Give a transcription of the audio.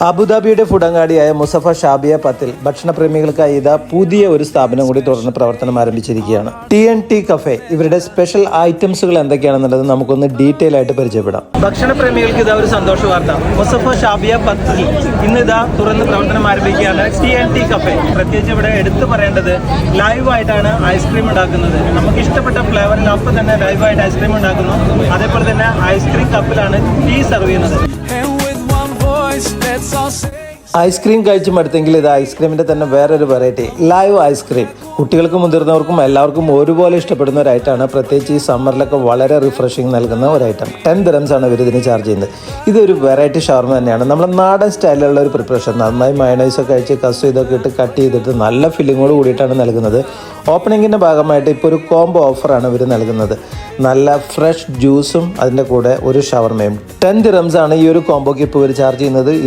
അബുദാബിയുടെ ഫുഡങ്ങാടിയായ മുസഫ ഷാബിയ പത്തിൽ ഭക്ഷണപ്രേമികൾക്കായി ഇതാ പുതിയ ഒരു സ്ഥാപനം കൂടി തുറന്ന് പ്രവർത്തനം ആരംഭിച്ചിരിക്കുകയാണ്. TNT cafe. ഇവരുടെ സ്പെഷ്യൽ ഐറ്റംസുകൾ എന്തൊക്കെയാണെന്നുള്ളത് നമുക്കൊന്ന് ഡീറ്റെയിൽ ആയിട്ട് പരിചയപ്പെടാം. ഭക്ഷണപ്രേമികൾക്ക് ഇതാ ഒരു സന്തോഷ വാർത്ത. മുസഫ ഷാബിയ പത്തിൽ ഇന്ന് ഇതാ തുറന്ന് പ്രവർത്തനം ആരംഭിക്കുകയാണ് TNT കഫേ. പ്രത്യേകിച്ച് ഇവിടെ എടുത്തു പറയേണ്ടത് ലൈവായിട്ടാണ് ഐസ്ക്രീം ഉണ്ടാക്കുന്നത്. നമുക്ക് ഇഷ്ടപ്പെട്ട ഫ്ലേവറിൽ അപ്പം തന്നെ ലൈവായിട്ട് ഐസ്ക്രീം ഉണ്ടാക്കുന്നു. അതേപോലെ തന്നെ ഐസ്ക്രീം കപ്പിലാണ് ടീ സെർവ് ചെയ്യുന്നത്. ഐസ്ക്രീം കഴിച്ച് മടുത്തെങ്കിൽ ഇത് ഐസ്ക്രീമിന്റെ തന്നെ വേറൊരു വെറൈറ്റി ലൈവ് ഐസ്ക്രീം. കുട്ടികൾക്കും മുതിർന്നവർക്കും എല്ലാവർക്കും ഒരുപോലെ ഇഷ്ടപ്പെടുന്ന ഒരു ഐറ്റമാണ്. പ്രത്യേകിച്ച് ഈ സമ്മറിലൊക്കെ വളരെ റിഫ്രഷിങ് നൽകുന്ന ഒരു ഐറ്റം. 10 dirhams ആണ് ഇവർ ഇതിന് ചാർജ് ചെയ്യുന്നത്. ഇതൊരു വെറൈറ്റി ഷവർമ തന്നെയാണ്. നമ്മുടെ നാടൻ സ്റ്റൈലിലുള്ള ഒരു പ്രിപ്പറേഷൻ. നന്നായി മയണൈസൊക്കെ കഴിച്ച് കസ് ഇതൊക്കെ ഇട്ട് കട്ട് ചെയ്തിട്ട് നല്ല ഫില്ലിങ്ങോട് കൂടിയിട്ടാണ് നൽകുന്നത്. ഓപ്പണിങ്ങിൻ്റെ ഭാഗമായിട്ട് ഇപ്പോൾ ഒരു കോംബോ ഓഫറാണ് ഇവർ നൽകുന്നത്. നല്ല ഫ്രഷ് ജ്യൂസും അതിൻ്റെ കൂടെ ഒരു ഷവർമയും. 10 dirhams ആണ് ഈ ഒരു കോംബോക്ക് ഇപ്പോൾ ഇവർ ചാർജ് ചെയ്യുന്നത്.